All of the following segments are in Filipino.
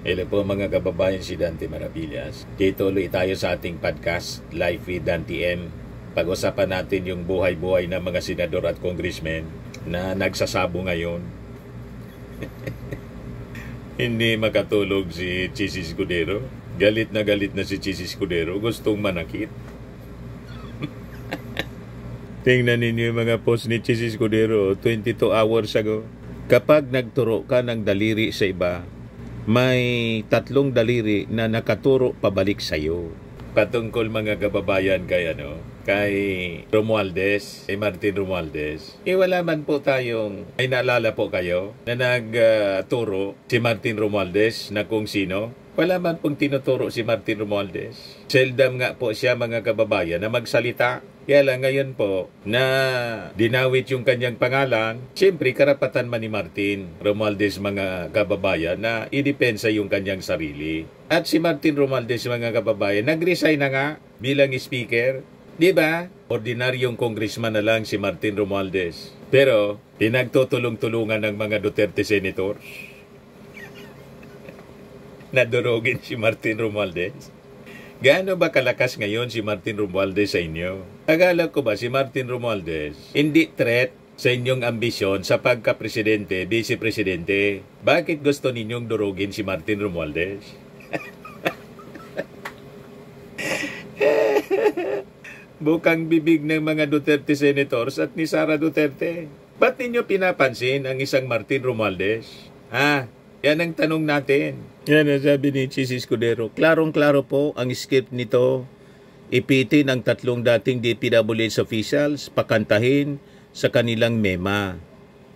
Hello po mga kababayan, si Dante Maravillas. Dito ulit tayo sa ating podcast, Life with Dante M. Pag-usapan natin yung buhay-buhay ng mga senador at congressmen na nagsasabo ngayon. Hindi makatulog si Chis Escudero. Galit na si Chis Escudero. Gustong manakit. Tingnan ninyo yung mga post ni Chis Escudero 22 hours ago. Kapag nagturo ka ng daliri sa iba, may 3 daliri na nakaturo pabalik sa iyo. Patungkol mga kababayan kay Romualdez, kay Martin Romualdez. Wala man po tayong, ay naalala po kayo na nagturo si Martin Romualdez na kung sino. Wala man pong tinuturo si Martin Romualdez. Seldom nga po siya mga kababayan na magsalita. Kaya lang ngayon po na dinawit yung kanyang pangalan, siyempre karapatan man ni Martin Romualdez mga kababayan na idepensa yung kanyang sarili. At si Martin Romualdez mga kababayan, nag-resign na nga bilang speaker. Di ba? Ordinaryong congressman na lang si Martin Romualdez. Pero pinagtutulong-tulungan ng mga Duterte senators. Nadurugin si Martin Romualdez. Gaano ba kalakas ngayon si Martin Romualdez sa inyo? Akala ko ba si Martin Romualdez hindi threat sa inyong ambisyon sa pagka-presidente, vice-presidente? Bakit gusto ninyong durugin si Martin Romualdez? Bukang bibig ng mga Duterte senators at ni Sara Duterte. Ba't ninyo pinapansin ang isang Martin Romualdez? Yan ang tanong natin. Yan ang sabi ni Chis Escudero. Klarong-klaro po ang script nito. Ipitin ang 3 dating DPWH officials, pakantahin sa kanilang mema.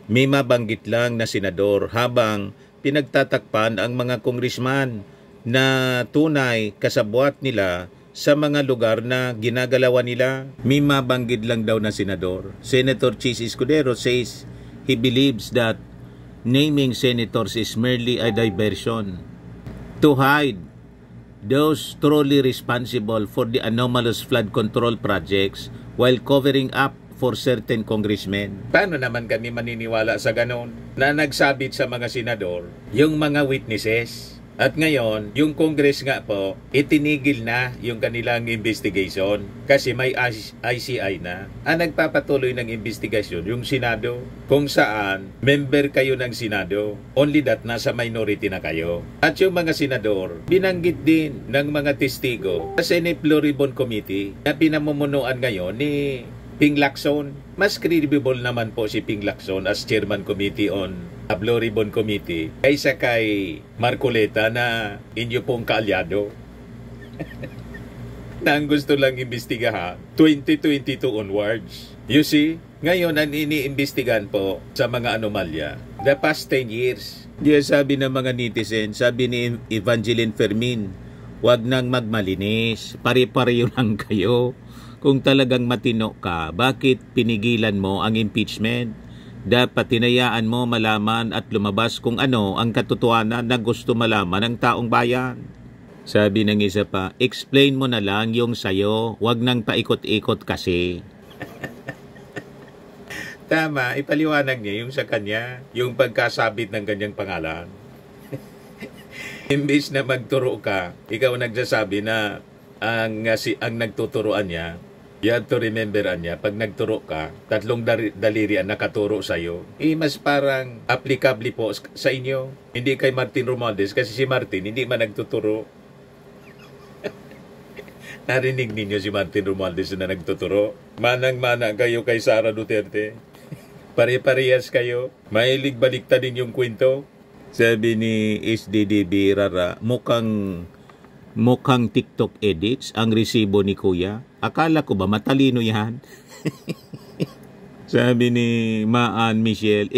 Mema banggit lang na senador habang pinagtatakpan ang mga congressman na tunay kasabwat nila sa mga lugar na ginagalawan nila. Mema banggit lang daw na senador. Senator Chis Escudero says he believes that naming senators is merely a diversion to hide those truly responsible for the anomalous flood control projects while covering up for certain congressmen. Paano naman kami maniniwala sa ganon? Na nagsabit sa mga senador yung mga witnesses. At ngayon, yung Congress nga po, itinigil na yung kanilang investigation kasi may ICI na. Ang nagpapatuloy ng investigasyon, yung Senado, kung saan member kayo ng Senado, only that nasa minority na kayo. At yung mga senador, binanggit din ng mga testigo sa Senate Blue Ribbon Committee na pinamumunuan ngayon ni Ping Lacson. Mas credible naman po si Ping Lacson as Chairman Committee on Blue Ribbon Committee kaysa kay Marcoleta na inyo pong kaalyado. Na ang gusto lang imbestigahan 2022 onwards. You see, ngayon ang iniimbestigahan po sa mga anomalya the past 10 years. Diya sabi ng mga netizen, sabi ni Evangeline Fermin, wag nang magmalinis, pare-pareho lang kayo. Kung talagang matino ka, bakit pinigilan mo ang impeachment? Dapat tinayaan mo malaman at lumabas kung ano ang katotohanan na gusto malaman ng taong bayan. Sabi ng isa pa, explain mo na lang yung sayo, wag nang paikot-ikot kasi. Tama, ipaliwanag niya yung sa kanya, yung pagkasabit ng kanyang pangalan. Imbis na magturo ka, ikaw nagsasabi na ang nagtuturoan niya, you have to remember niya, pag nagturo ka, 3 daliri ang nakaturo sa'yo, mas parang applicable po sa inyo. Hindi kay Martin Romualdez, kasi si Martin hindi man nagtuturo. Narinig ninyo si Martin Romualdez na nagtuturo? Manang-mana kayo kay Sara Duterte. Pare-parehas kayo. Mahilig baliktad din yung kwento. Sabi ni SDDB Rara, mukhang TikTok edits ang resibo ni Kuya. Akala ko ba matalino yan? Sabi ni Maan Michelle,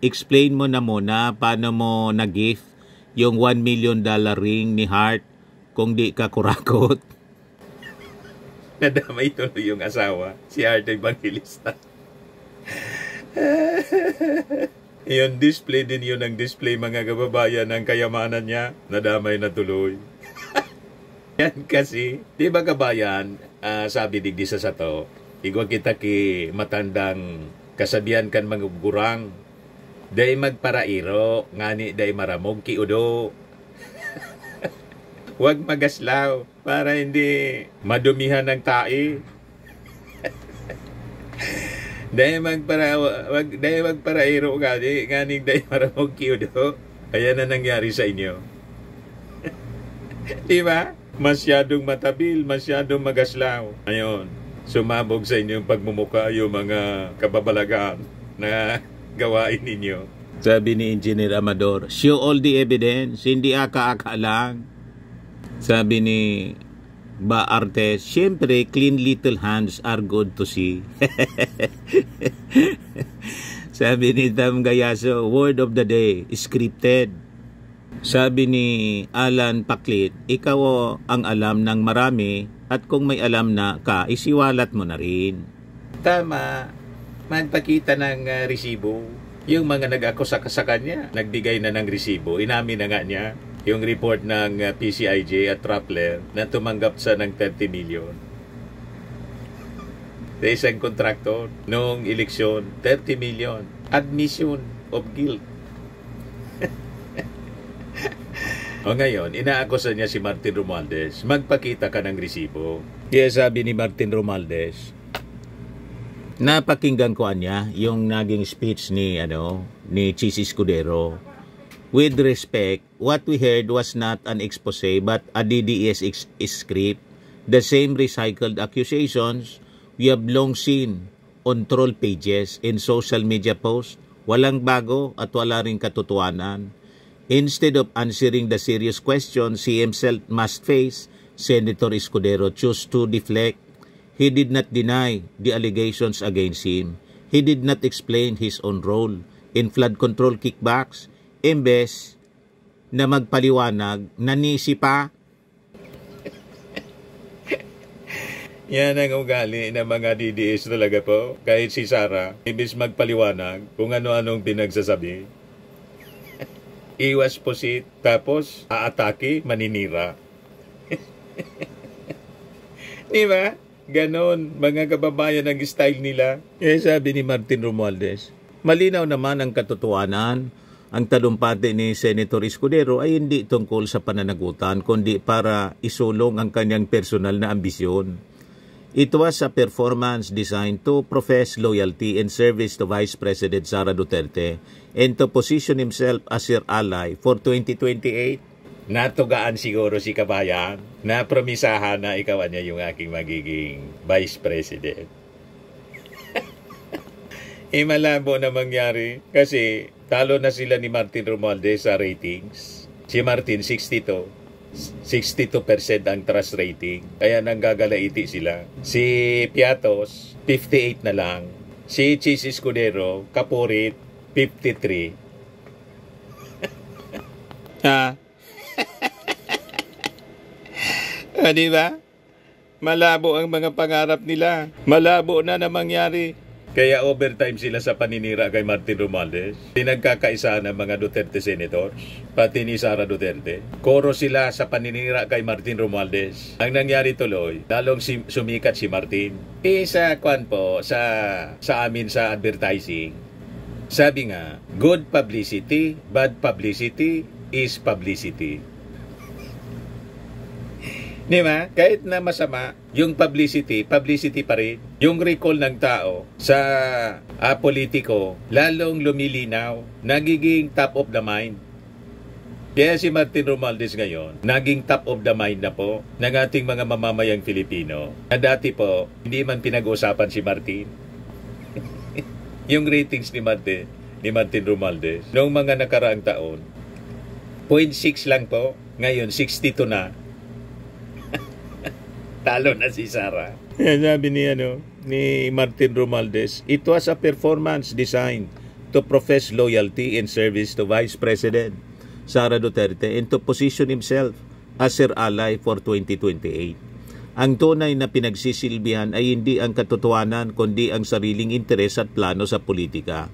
explain mo na muna paano mo na-gift yung $1 million ring ni Hart kung di ka kurakot. Nadamay tuloy yung asawa, si Hart Evangelista. Yung display din yun ang display mga kababayan ng kayamanan niya. Nadamay na tuloy. Yan kasi, di ba kabayan, sabi digdi sa sato, igwa kita ki matandang kasabihan kan mga gurang, day magparairo, ngani day maramog ki udo. Huwag magaslaw para hindi madumihan ng tae. Dahil magparairo gani, nganing dahil maramog kiudo. Kaya na nangyari sa inyo. Diba? Masyadong matabil, masyadong magaslaw. Ayun, sumabog sa inyong pagmumuka yung mga kababalagaan na gawain ninyo. Sabi ni Engineer Amador, show all the evidence, hindi aka-aka lang. Sabi ni Baarte, syempre, clean little hands are good to see. Sabi ni Tam Gayaso, word of the day, scripted. Sabi ni Alan Paklit, ikaw ang alam ng marami at kung may alam na ka, isiwalat mo na rin. Tama, magpakita ng resibo. Yung mga nag-akusa sa kanya, nagbigay na ng resibo, inamin na nga niya. Yung report ng PCIJ at Rappler na tumanggap sa ng 30 million. Sa isang kontraktor noong eleksyon, 30 million. Admission of guilt. O ngayon, inaakusa niya si Martin Romualdez, magpakita ka ng resibo. Kaya sabi ni Martin Romualdez, napakinggan ko niya yung naging speech ni Chis Escudero. With respect, what we heard was not an expose but a DDS script. The same recycled accusations we have long seen on troll pages in social media posts. Walang bago at wala ring katotohanan. Instead of answering the serious questions he himself must face, Senator Escudero chose to deflect. He did not deny the allegations against him. He did not explain his own role in flood control kickbacks. Imbes na magpaliwanag, nanisi pa. Yan ang ugali ng mga DDS talaga po. Kahit si Sara, imbes magpaliwanag kung ano-anong pinagsasabi. Iwas pusit, tapos aatake, maninira. Diba? Ganon, mga kababayan ang style nila. Kaya sabi ni Martin Romualdez, malinaw naman ang katotohanan. Ang talumpati ni Senator Escudero ay hindi tungkol sa pananagutan, kundi para isulong ang kanyang personal na ambisyon. It was a performance designed to profess loyalty and service to Vice President Sara Duterte and to position himself as her ally for 2028. Natugaan siguro si Kabayan na promisahan na ikaw niya yung aking magiging Vice President. Malabo na mangyari kasi talo na sila ni Martin Romualdez sa ratings. Si Martin 62% ang trust rating. Kaya nanggagalaiti sila. Si Piatos 58 na lang. Si Chis Escudero kapurit 53. Ha? Di ba? Malabo ang mga pangarap nila. Malabo na mangyari. Kaya overtime sila sa paninira kay Martin Romualdez. Pinagkakaisa ng mga Duterte senators, pati ni Sara Duterte. Koro sila sa paninira kay Martin Romualdez. Ang nangyari tuloy, lalong sumikat si Martin. Sa amin sa advertising, sabi nga, good publicity, bad publicity is publicity. Di ba? Kahit na masama, yung publicity pa rin. Yung recall ng tao sa politiko, lalong lumilinaw, nagiging top of the mind. Kaya si Martin Romualdez ngayon, naging top of the mind na po ng ating mga mamamayang Filipino. Na dati po, hindi man pinag-uusapan si Martin. Yung ratings ni Martin Romualdez, noong mga nakaraang taon, 0.6 lang po, ngayon 62 na. Talo na si Sara. Sabi ni Martin Romualdez, it was a performance designed to profess loyalty and service to Vice President Sara Duterte and to position himself as her ally for 2028. Ang tunay na pinagsisilbihan ay hindi ang katotohanan kundi ang sariling interes at plano sa politika.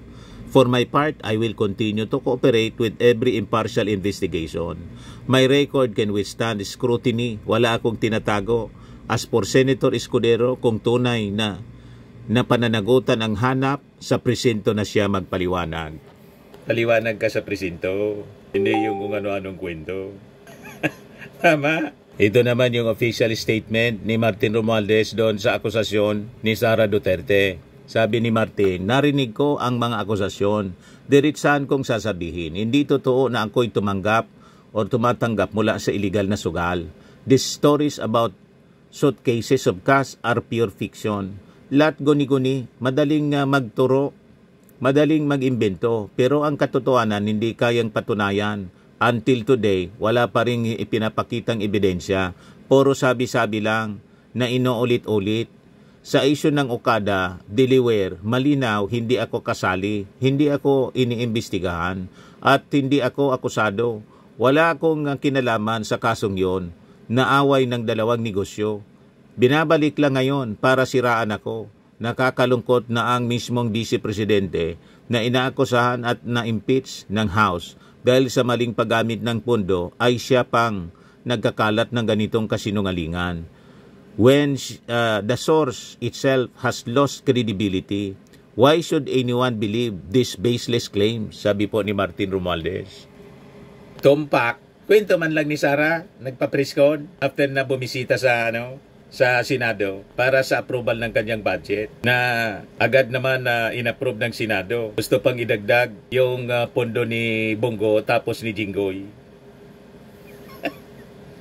For my part, I will continue to cooperate with every impartial investigation. My record can withstand scrutiny. Wala akong tinatago. As for Senator Escudero, kung tunay na pananagutan ang hanap, sa presinto na siya magpaliwanag. Paliwanag ka sa presinto, hindi yung kung ano-anong kwento. Tama. Ito naman yung official statement ni Martin Romualdez doon sa akusasyon ni Sara Duterte. Sabi ni Martin, narinig ko ang mga akusasyon. Diretsahan kong sasabihin, hindi totoo na ako'y tumanggap o tumatanggap mula sa illegal na sugal. These stories about suitcases of cash are pure fiction. Lahat guni-guni, madaling magturo, madaling mag-imbento, pero ang katotohanan hindi kayang patunayan. Until today, wala pa rin ipinapakitang ebidensya. Puro sabi-sabi lang na inuulit-ulit. Sa issue ng Okada, Delaware, malinaw, hindi ako kasali, hindi ako iniimbestigahan, at hindi ako akusado. Wala akong kinalaman sa kasong yon, naaway ng dalawang negosyo. Binabalik lang ngayon para siraan ako. Nakakalungkot na ang mismong Vice Presidente na inaakusahan at na-impeach ng House dahil sa maling paggamit ng pondo ay siya pang nagkakalat ng ganitong kasinungalingan. When the source itself has lost credibility, why should anyone believe this baseless claim? Sabi po ni Martin Romualdez. Tumpak, kwento man lang ni Sara, nagpa-preskon after na bumisita sa Senado para sa approval ng kanyang budget na agad naman na inapprove ng Senado. Gusto pang idagdag yung pondo ni Bongo tapos ni Jinggoy.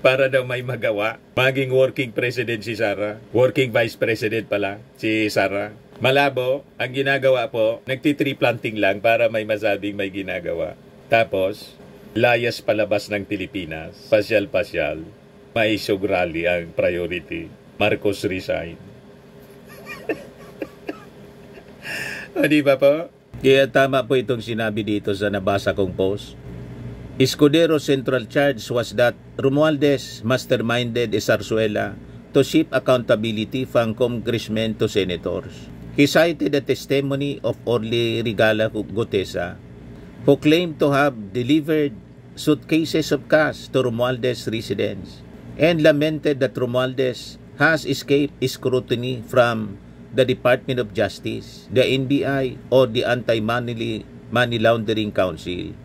Para daw may magawa. Maging working president si Sara. Working vice president pala si Sara. Malabo, ang ginagawa po, nagti-tree planting lang para may masabing may ginagawa. Tapos, layas palabas ng Pilipinas. Pasyal-pasyal. May rally ang priority. Marcos resign. O di ba po? Kaya tama po itong sinabi dito sa nabasa kong post. Escudero's central charge was that Romualdez masterminded Zarzuela to shift accountability from congressmen to senators. He cited the testimony of Orly Regala Gutesa, who claimed to have delivered suitcases of cash to Romualdez residence, and lamented that Romualdez has escaped scrutiny from the Department of Justice, the NBI, or the Anti-Money Laundering Council.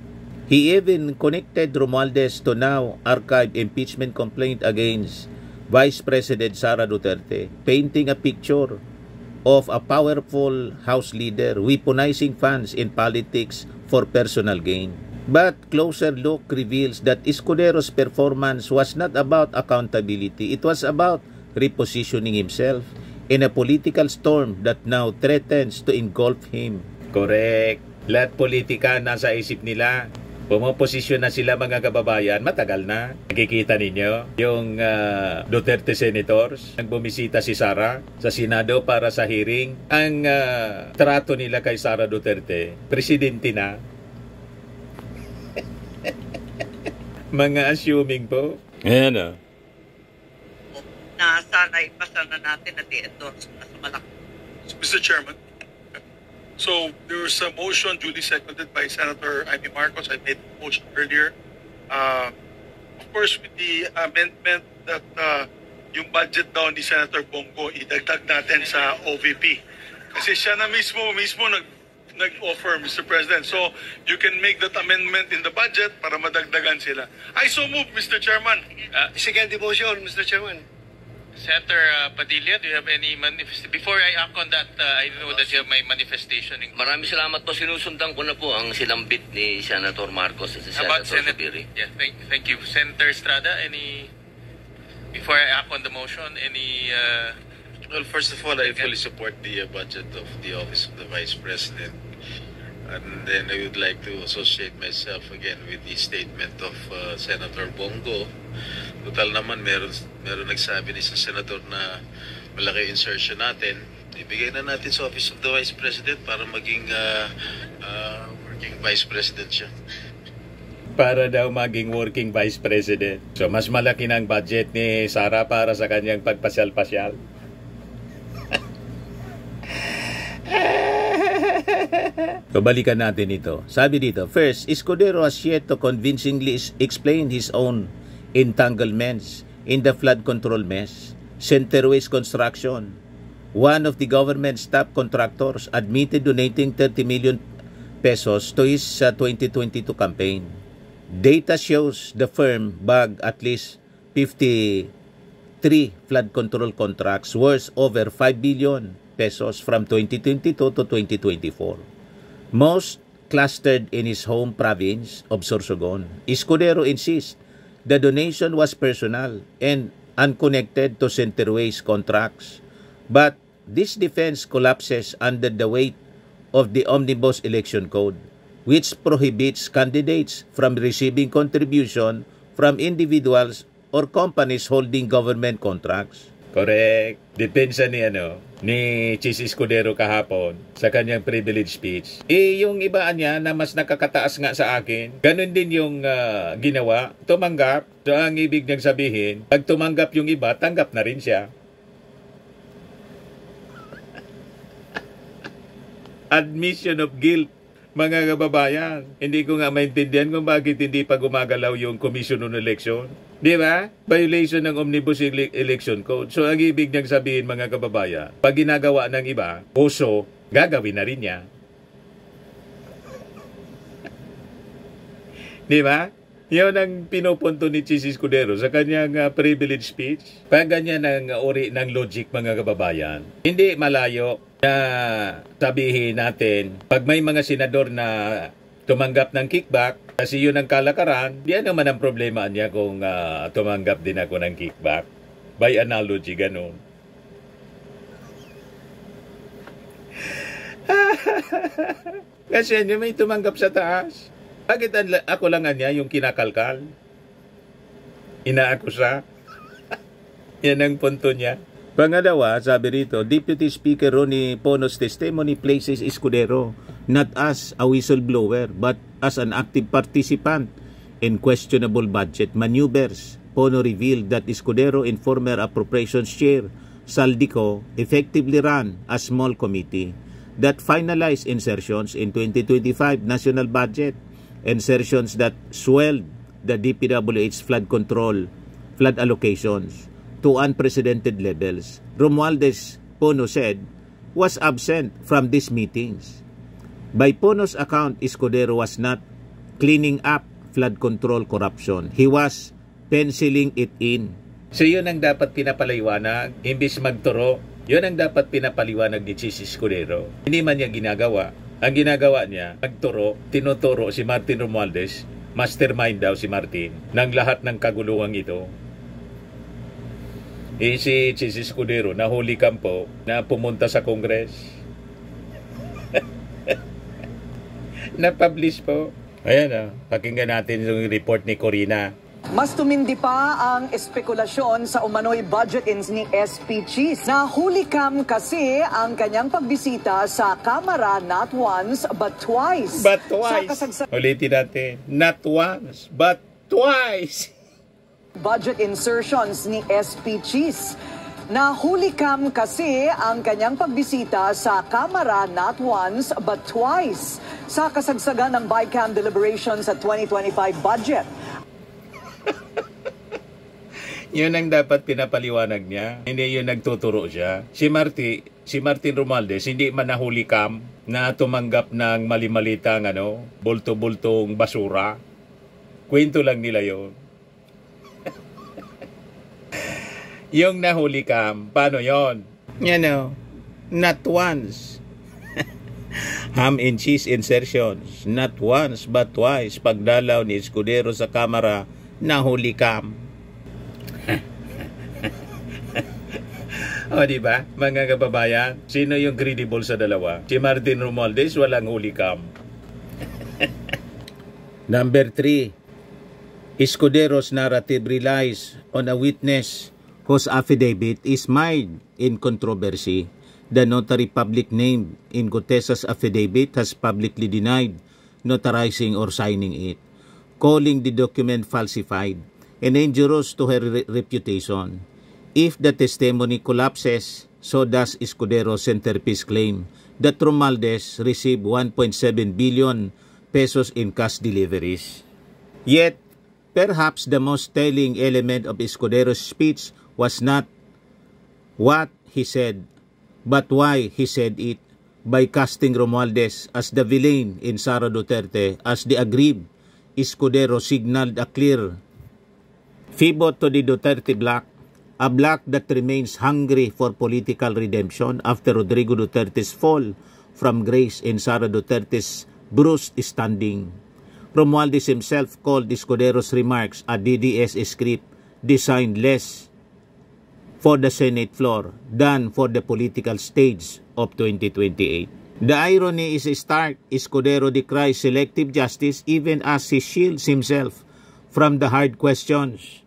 He even connected Romualdez to now archived impeachment complaint against Vice President Sara Duterte, painting a picture of a powerful House leader weaponizing funds in politics for personal gain. But closer look reveals that Escudero's performance was not about accountability. It was about repositioning himself in a political storm that now threatens to engulf him. Correct. Lahat politika nasa isip nila. Pumoposisyon na sila mga kababayan, matagal na. Nakikita ninyo yung Duterte senators, nang bumisita si Sara sa Senado para sa hearing. Ang trato nila kay Sara Duterte, presidente na. Mga assuming po. Ayan na sana ipasa na natin at i-endorse na sa malaki. Mr. Chairman, so there was a motion duly seconded by Senator Amy Marcos. I made the motion earlier. Of course, with the amendment that yung budget daw ni Senator Bongo idagdag natin sa OVP. Kasi siya na mismo nag-offer, Mr. President. So, you can make that amendment in the budget para madagdagan sila. I so move, Mr. Chairman. Second motion, Mr. Chairman. Senator Padilla, do you have any manifestation? Before I act on that, I know that you have my manifestation. Maraming salamat po. Sinusundan ko na po ang silambit ni Senator Marcos at si About Senator Zubiri. Yeah, thank you. Senator Estrada, before I act on the motion, Well, first of all, I fully support the budget of the Office of the Vice President. And then I would like to associate myself again with the statement of Senator Bongo. Total naman, meron nagsabi ni sa Senator na malaki insertion natin. Ibigay na natin sa Office of the Vice President para maging working Vice President siya. Para daw maging working Vice President. So, mas malaki ng budget ni Sara para sa kanyang pagpasyal-pasyal. So, balikan natin ito. Sabi dito, first, Escudero has yet to convincingly explain his own entanglements in the flood control mess. Centerways Construction, one of the government's top contractors, admitted donating 30 million pesos to his 2022 campaign. Data shows the firm bagged at least 53 flood control contracts worth over 5 billion pesos from 2022 to 2024. Most clustered in his home province of Sorsogon. Escudero insists the donation was personal and unconnected to Centerways contracts. But this defense collapses under the weight of the Omnibus Election Code, which prohibits candidates from receiving contribution from individuals or companies holding government contracts. Correct. Depensa ni Chis Escudero kahapon sa kanyang privilege speech. Yung iba niya na mas nakakataas nga sa akin, ganun din yung ginawa, tumanggap. So ang ibig niyang sabihin, pag tumanggap yung iba, tanggap na rin siya. Admission of guilt, mga kababayan. Hindi ko nga maintindihan kung bakit hindi pa gumagalaw yung Commission on Election. Di ba? Violation ng Omnibus Election Code. So, ang ibig niyang sabihin, mga kababayan, pag ginagawa ng iba, uso, gagawin na rin niya. Di ba? Yun ang pinupunto ni Chis Escudero sa kanyang privilege speech. Pag ganyan ang uri ng logic, mga kababayan, hindi malayo na sabihin natin, pag may mga senador na tumanggap ng kickback, kasi yun ang kalakaran, di naman ang problema niya kung tumanggap din ako ng kickback. By analogy, ganun. Kasi may tumanggap sa taas. Bakit ako lang niya yung kinakalkal? Inaakusa? Yan ang punto niya. Pangalawa, sabi rito, Deputy Speaker Ronnie Pono's testimony places Escudero not as a whistleblower but as an active participant in questionable budget maneuvers. Pono revealed that Escudero and former appropriations chair Saldico effectively ran a small committee that finalized insertions in 2025 national budget, insertions that swelled the DPWH flood allocations to unprecedented levels. Romualdez, Pono said, was absent from these meetings. By Pono's account, Escudero was not cleaning up flood control corruption. He was penciling it in. So yun ang dapat pinapaliwanag, imbis magturo, yun ang dapat pinapaliwanag ni Chis Escudero. Hindi man niya ginagawa. Ang ginagawa niya, magturo, tinuturo si Martin Romualdez, mastermind daw si Martin, ng lahat ng kaguluhang ito. Si Chis Escudero, nahuli kampo na pumunta sa Congress. Na-publish po. Ayan pakinggan natin yung report ni Corina. Mas tumindi pa ang espekulasyon sa umano'y budget ins ni SP Chis. Nahuli kam kasi ang kanyang pagbisita sa Kamara not once but twice. But twice. Ulitin natin. Not once but twice. Budget insertions ni SP Chis. Nahuli kam kasi ang kanyang pagbisita sa Kamara not once but twice sa kasagsagan ng BICAM deliberations sa 2025 budget. Yun ang dapat pinapaliwanag niya. Hindi yun nagtuturo siya. Si Martin Romualdez, hindi man nahuli kam na tumanggap ng mali-malitang bulto-bultong basura. Kwento lang nila yun. Yung nahuli kam, paano yon? Not once. Ham and cheese insertions. Not once but twice. Pagdalaw ni Escudero sa Kamara, nahuli kam. O diba, mga kababayan? Sino yung credible sa dalawa? Si Martin Romualdez, walang huli kam. Number 3. Escudero's narrative relies on a witness whose affidavit is mired in controversy. The notary public named in Gotesa's affidavit has publicly denied notarizing or signing it, calling the document falsified and injurious to her reputation. If the testimony collapses, so does Escudero's centerpiece claim that Romualdez received 1.7 billion pesos in cash deliveries. Yet, perhaps the most telling element of Escudero's speech was not what he said, but why he said it, by casting Romualdez as the villain in Sara Duterte as the aggrieved Escudero signaled a clear pivot to the Duterte bloc, a bloc that remains hungry for political redemption after Rodrigo Duterte's fall from grace and Sara Duterte's bruised standing. Romualdez himself called Escudero's remarks a DDS script designed less for the Senate floor than for the political stage of 2028. The irony is stark. Escudero decries selective justice even as he shields himself from the hard questions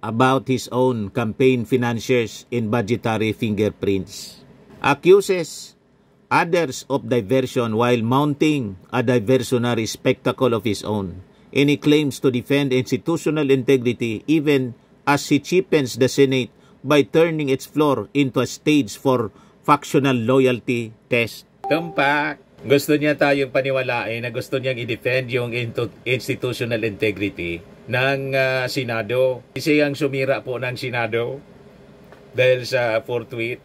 about his own campaign financiers and budgetary fingerprints. Accuses others of diversion while mounting a diversionary spectacle of his own, and he claims to defend institutional integrity even as he cheapens the Senate by turning its floor into a stage for factional loyalty test. Tumpak! Gusto niya tayong paniwalain na gusto niyang i-defend yung institutional integrity ng Senado. Siya ang sumira po ng Senado dahil sa forthwith.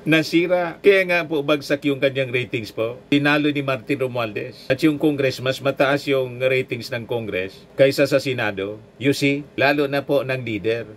Nasira. Kaya nga po bagsak yung kanyang ratings po. Tinalo ni Martin Romualdez. At yung Congress, mas mataas yung ratings ng Congress kaysa sa Senado. You see, lalo na po ng leader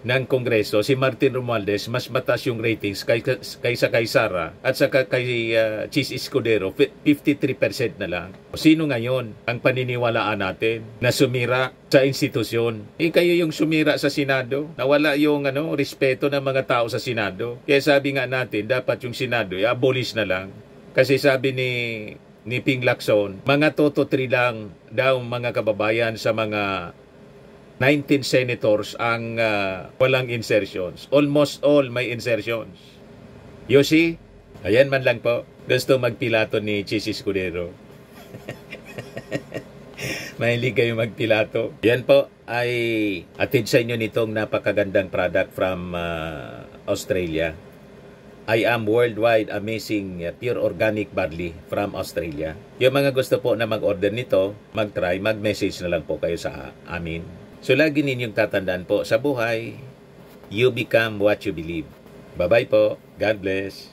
ng Kongreso, si Martin Romualdez, mas mataas yung ratings kaysa kay Sara at saka kay Chis Escudero, 53% na lang. Sino ngayon ang paniniwalaan natin na sumira sa institusyon? Kayo yung sumira sa Senado. Nawala yung respeto ng mga tao sa Senado. Kaya sabi nga natin, dapat yung Senado i-abolish na lang. Kasi sabi ni Ping Lacson, mga toto 3 lang daw mga kababayan sa mga 19 senators ang walang insertions. Almost all may insertions. You see? Ayan man lang po. Gusto magpilato ni Chis Escudero. Mahilig kayo magpilato. Yan po ay atid sa inyo nitong napakagandang product from Australia. I am worldwide amazing pure organic barley from Australia. Yung mga gusto po na mag-order nito, mag-try, mag-message na lang po kayo sa amin. So lagi ninyong tatandaan po, sa buhay, you become what you believe. Bye-bye po. God bless.